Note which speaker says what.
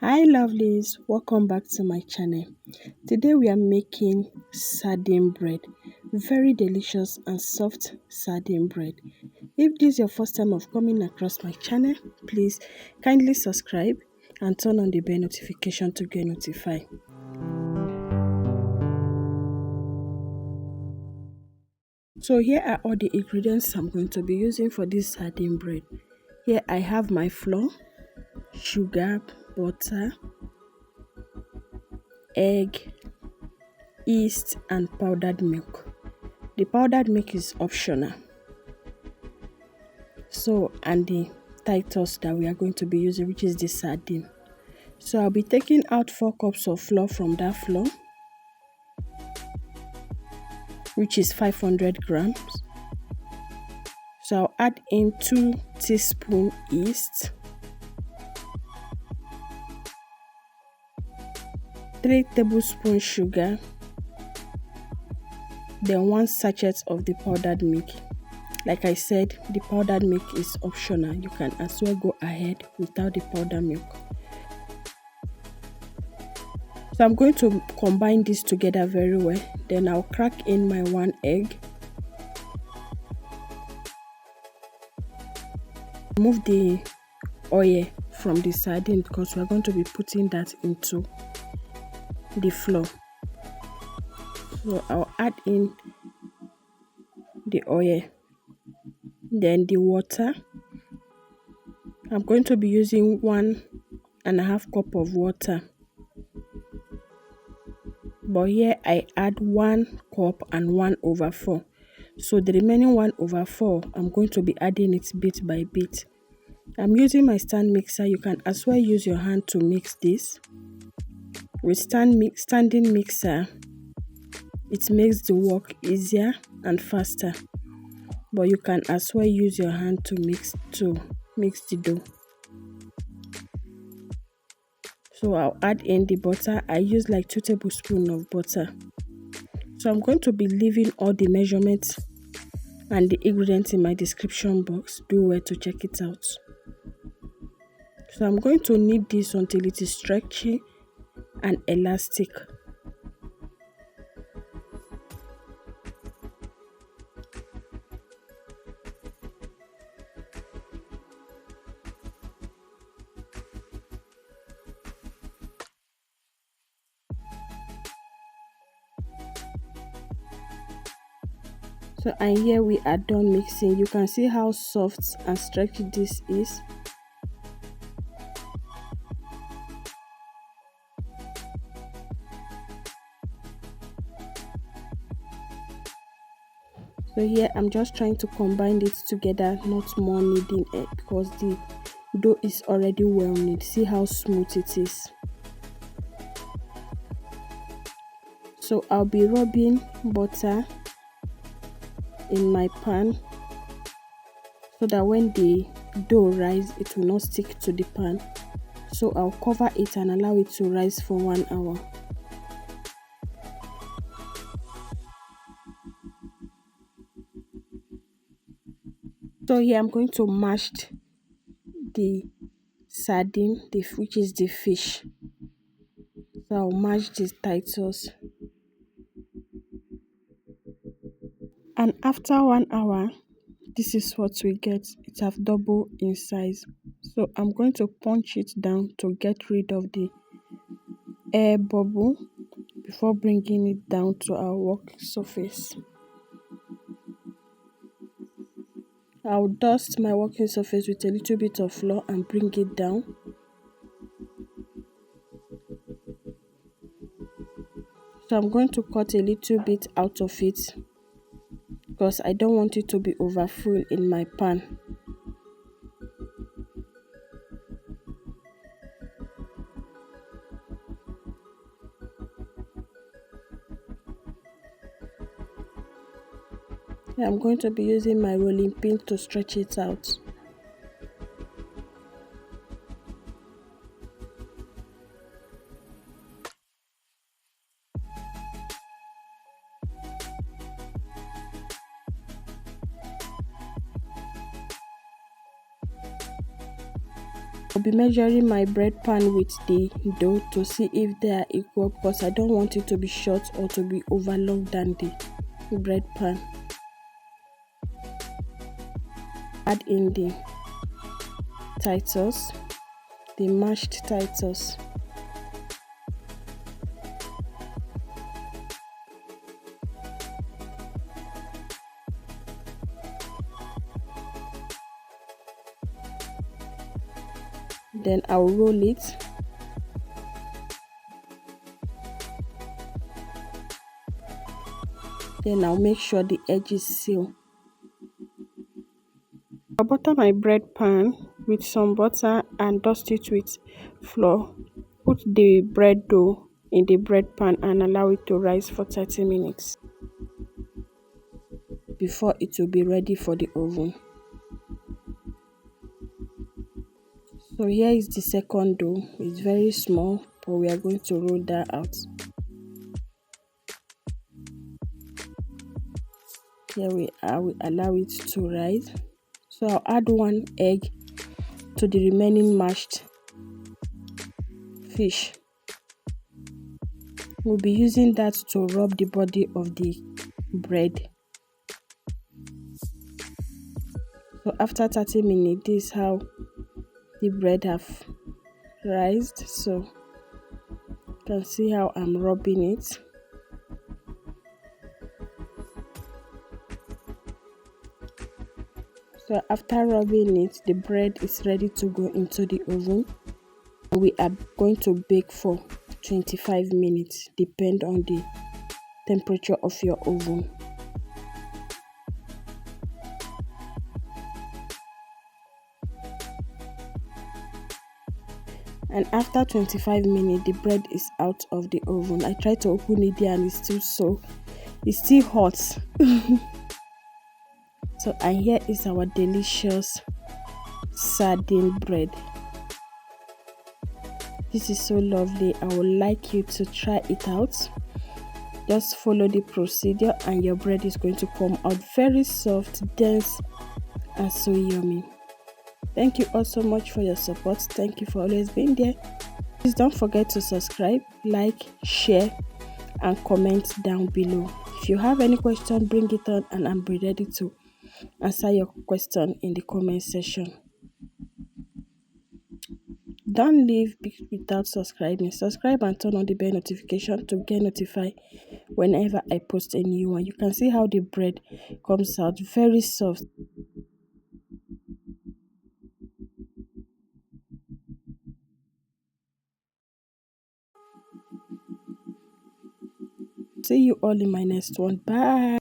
Speaker 1: Hi lovelies, welcome back to my channel. Today we are making sardine bread, very delicious and soft sardine bread. If this is your first time of coming across my channel, please kindly subscribe and turn on the bell notification to get notified. So here are all the ingredients I'm going to be using for this sardine bread. Here I have my flour, sugar, butter, egg, yeast and powdered milk. The powdered milk is optional. So, and the Titus that we are going to be using, which is the sardine. So I'll be taking out 4 cups of flour from that flour, which is 500 grams. So I'll add in 2 teaspoons yeast, 3 tablespoons sugar, then 1 sachet of the powdered milk. Like I said, the powdered milk is optional. You can as well go ahead without the powdered milk. So I'm going to combine this together very well. Then I'll crack in my 1 egg. Remove the oil from the sardine because we're going to be putting that into the flour. So I'll add in the oil, then the water. I'm going to be using 1.5 cup of water, but here I add 1 cup and 1/4. So the remaining 1/4 I'm going to be adding it bit by bit. I'm using my stand mixer. You can as well use your hand to mix this. With standing mixer, it makes the work easier and faster, but you can as well use your hand to mix the dough. So I'll add in the butter. I use like 2 tablespoons of butter. So I'm going to be leaving all the measurements and the ingredients in my description box. Do well to check it out. So I'm going to knead this until it is stretchy and elastic. So and here we are done mixing. You can see how soft and stretchy this is. So here I'm just trying to combine it together, not more kneading it because the dough is already well kneaded. See how smooth it is. So I'll be rubbing butter in my pan so that when the dough rises, it will not stick to the pan. So I'll cover it and allow it to rise for 1 hour. So here I'm going to mash the sardine, which is the fish. So I'll mash the Titus. And after 1 hour, this is what we get. It have doubled in size. So I'm going to punch it down to get rid of the air bubble before bringing it down to our work surface. I'll dust my working surface with a little bit of flour and bring it down. So I'm going to cut a little bit out of it because I don't want it to be overfull in my pan. I'm going to be using my rolling pin to stretch it out. I'll be measuring my bread pan with the dough to see if they are equal, because I don't want it to be short or to be over long than the bread pan. Add in the Titus, the mashed Titus. Then I'll roll it. Then I'll make sure the edges seal. I'll butter my bread pan with some butter and dust it with flour. Put the bread dough in the bread pan and allow it to rise for 30 minutes before it will be ready for the oven. So here is the second dough. It's very small, but we are going to roll that out. Here we are. We allow it to rise. So I'll add 1 egg to the remaining mashed fish. We'll be using that to rub the body of the bread. So after 30 minutes, this is how the bread have rised. So you can see how I'm rubbing it. So after rubbing it, the bread is ready to go into the oven. We are going to bake for 25 minutes, depend on the temperature of your oven. And after 25 minutes, the bread is out of the oven. I tried to open it there and it's still hot. So, and here is our delicious sardine bread. This is so lovely. I would like you to try it out. Just follow the procedure and your bread is going to come out very soft, dense, and so yummy. Thank you all so much for your support. Thank you for always being there. Please don't forget to subscribe, like, share, and comment down below. If you have any question, bring it on and I'll be ready to answer your question in the comment section. Don't leave without subscribing. Subscribe and turn on the bell notification to get notified whenever I post a new one. You can see how the bread comes out very soft. See you all in my next one. Bye.